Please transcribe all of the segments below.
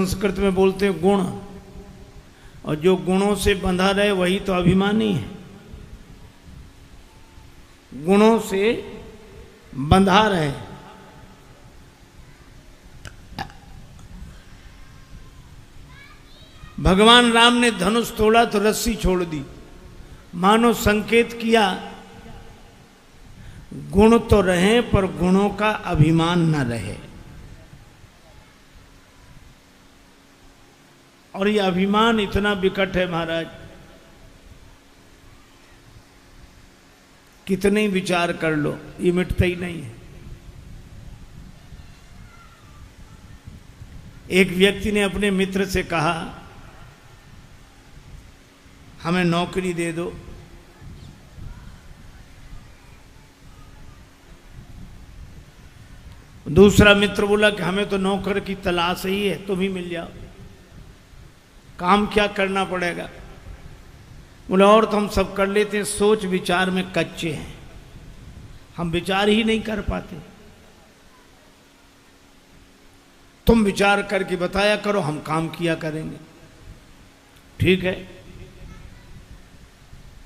संस्कृत में बोलते हैं गुण, और जो गुणों से बंधा रहे वही तो अभिमानी है। गुणों से बंधा रहे। भगवान राम ने धनुष तोड़ा तो रस्सी छोड़ दी, मानो संकेत किया गुण तो रहे पर गुणों का अभिमान न रहे। और ये अभिमान इतना विकट है महाराज, कितने ही विचार कर लो ये मिटता ही नहीं है। एक व्यक्ति ने अपने मित्र से कहा हमें नौकरी दे दो। दूसरा मित्र बोला कि हमें तो नौकर की तलाश ही है, तुम ही मिल जाओ। काम क्या करना पड़ेगा? बोला और तो हम सब कर लेते हैं, सोच विचार में कच्चे हैं, हम विचार ही नहीं कर पाते। तुम विचार करके बताया करो, हम काम किया करेंगे। ठीक है,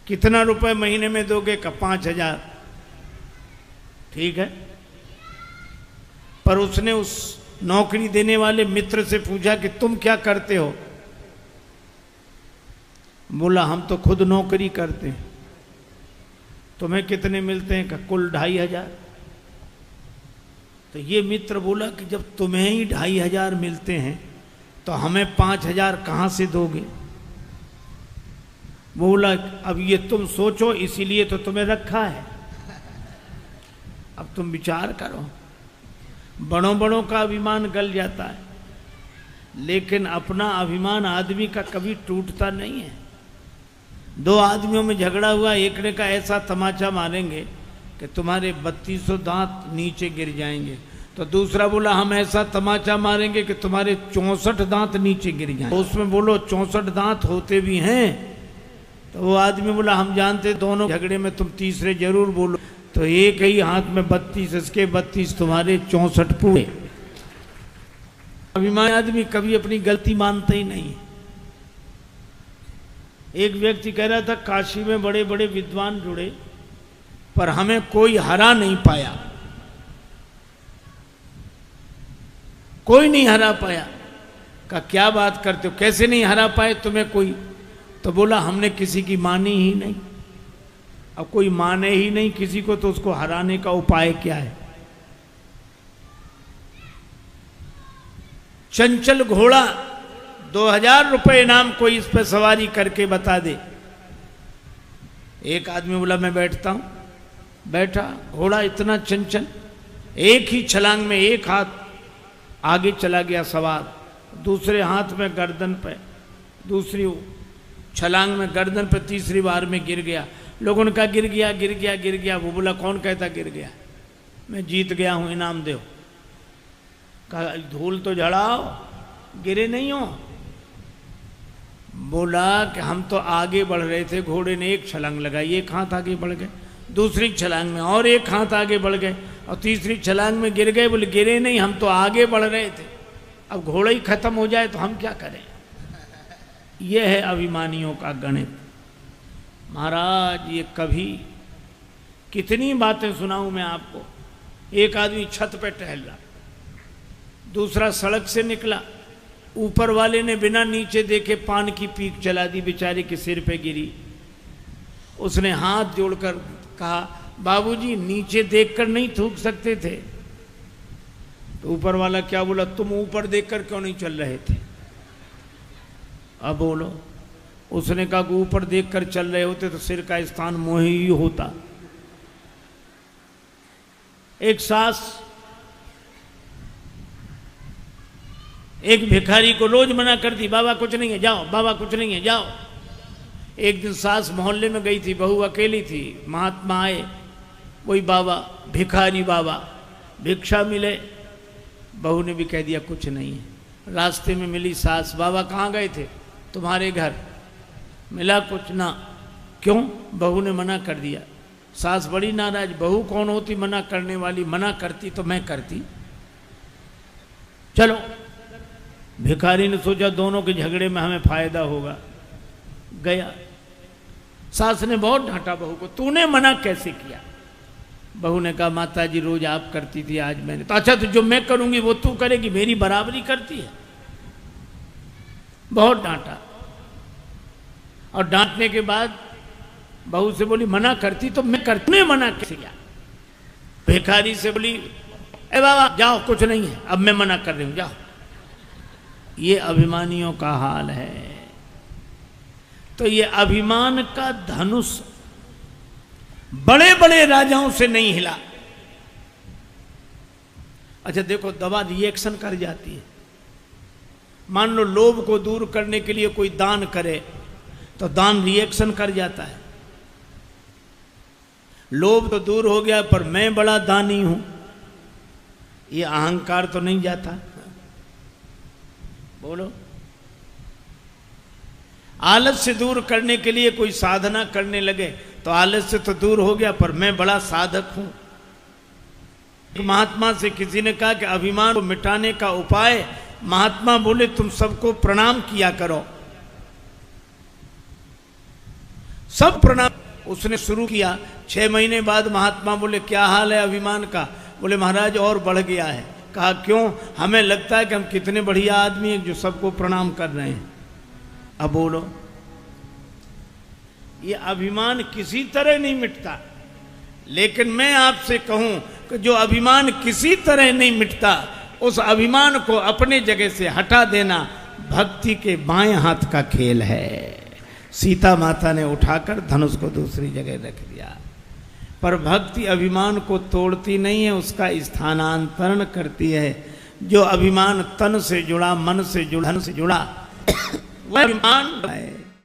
कितना रुपए महीने में दोगे? का 5,000। ठीक है, पर उसने उस नौकरी देने वाले मित्र से पूछा कि तुम क्या करते हो? बोला हम तो खुद नौकरी करते हैं। तुम्हें कितने मिलते हैं? का कुल 2,500। तो ये मित्र बोला कि जब तुम्हें ही 2,500 मिलते हैं तो हमें 5,000 कहाँ से दोगे? बोला अब ये तुम सोचो, इसीलिए तो तुम्हें रखा है, अब तुम विचार करो। बड़ों बड़ों का अभिमान गल जाता है, लेकिन अपना अभिमान आदमी का कभी टूटता नहीं है। दो आदमियों में झगड़ा हुआ, एक ने कहा ऐसा तमाचा मारेंगे कि तुम्हारे 3200 दांत नीचे गिर जाएंगे, तो दूसरा बोला हम ऐसा तमाचा मारेंगे कि तुम्हारे 64 दांत नीचे गिर जाएंगे। तो उसमें बोलो 64 दांत होते भी हैं? तो वो आदमी बोला हम जानते, दोनों झगड़े में तुम तीसरे जरूर बोलो। तो एक ही हाथ में 32, इसके 32, तुम्हारे 64 पूरे। अभिमान आदमी कभी अपनी गलती मानता ही नहीं। एक व्यक्ति कह रहा था काशी में बड़े बड़े विद्वान जुड़े पर हमें कोई हरा नहीं पाया, कोई नहीं हरा पाया। का क्या बात करते हो, कैसे नहीं हरा पाए तुम्हें कोई? तो बोला हमने किसी की मानी ही नहीं। अब कोई माने ही नहीं किसी को तो उसको हराने का उपाय क्या है? चंचल घोड़ा 2,000 रुपए इनाम, कोई इस पर सवारी करके बता दे। एक आदमी बोला मैं बैठता हूं। बैठा, घोड़ा इतना चंचल, एक ही छलांग में एक हाथ आगे चला गया सवार, दूसरे हाथ में गर्दन पे, दूसरी छलांग में गर्दन पे, तीसरी बार में गिर गया। लोगों ने कहा गिर गया गिर गया गिर गया। वो बोला कौन कहता गिर गया, मैं जीत गया हूं, इनाम दो। कहा धूल तो झड़ाओ, गिरे नहीं हो। बोला कि हम तो आगे बढ़ रहे थे, घोड़े ने एक छलांग लगाई, एक हाथ आगे बढ़ गए, दूसरी छलांग में और एक हाथ आगे बढ़ गए, और तीसरी छलांग में गिर गए। बोले गिरे नहीं, हम तो आगे बढ़ रहे थे, अब घोड़ा ही खत्म हो जाए तो हम क्या करें? यह है अभिमानियों का गणित। महाराज ये कभी कितनी बातें सुनाऊं मैं आपको। एक आदमी छत पे टहल रहा, दूसरा सड़क से निकला, ऊपर वाले ने बिना नीचे देखे पान की पीक चला दी, बेचारे के सिर पे गिरी। उसने हाथ जोड़कर कहा बाबूजी नीचे देखकर नहीं थूक सकते थे? तो ऊपर वाला क्या बोला, तुम ऊपर देखकर क्यों नहीं चल रहे थे? अब बोलो। उसने कहा कि ऊपर देखकर चल रहे होते तो सिर का स्थान मोह ही होता। एक सास एक भिखारी को रोज मना करती, बाबा कुछ नहीं है जाओ, बाबा कुछ नहीं है जाओ। एक दिन सास मोहल्ले में गई थी, बहू अकेली थी, महात्मा आए, वही बाबा, भिखारी बाबा, भिक्षा मिले। बहू ने भी कह दिया कुछ नहीं है। रास्ते में मिली सास, बाबा कहाँ गए थे? तुम्हारे घर। मिला कुछ ना? क्यों? बहू ने मना कर दिया। सास बड़ी नाराज, बहू कौन होती मना करने वाली, मना करती तो मैं करती। चलो भिखारी ने सोचा दोनों के झगड़े में हमें फायदा होगा, गया। सास ने बहुत डांटा बहू को, तूने मना कैसे किया? बहू ने कहा माता जी रोज आप करती थी, आज मैंने। तो अच्छा, तो जो मैं करूंगी वो तू करेगी, मेरी बराबरी करती है। बहुत डांटा, और डांटने के बाद बहू से बोली मना करती तो मैं करती, तूने मना कैसे किया? भिखारी से बोली ए बाबा जाओ, कुछ नहीं है, अब मैं मना कर रही हूं, जाओ। ये अभिमानियों का हाल है। तो ये अभिमान का धनुष बड़े बड़े राजाओं से नहीं हिला। अच्छा देखो, दवा रिएक्शन कर जाती है। मान लो लोभ को दूर करने के लिए कोई दान करे तो दान रिएक्शन कर जाता है। लोभ तो दूर हो गया, पर मैं बड़ा दानी हूं, ये अहंकार तो नहीं जाता। बोलो, आलस्य दूर करने के लिए कोई साधना करने लगे तो आलस्य तो दूर हो गया, पर मैं बड़ा साधक हूं। एक महात्मा से किसी ने कहा कि अभिमान को मिटाने का उपाय, महात्मा बोले तुम सबको प्रणाम किया करो। सब प्रणाम उसने शुरू किया। 6 महीने बाद महात्मा बोले क्या हाल है अभिमान का? बोले महाराज और बढ़ गया है। कहा क्यों? हमें लगता है कि हम कितने बढ़िया आदमी हैं जो सबको प्रणाम कर रहे हैं। अब बोलो, ये अभिमान किसी तरह नहीं मिटता। लेकिन मैं आपसे कहूं कि जो अभिमान किसी तरह नहीं मिटता, उस अभिमान को अपने जगह से हटा देना भक्ति के बाएं हाथ का खेल है। सीता माता ने उठाकर धनुष को दूसरी जगह रख दिया, पर भक्ति अभिमान को तोड़ती नहीं है, उसका स्थानांतरण करती है। जो अभिमान तन से जुड़ा, मन से जुड़ा, धन से जुड़ा, वह अभिमान है।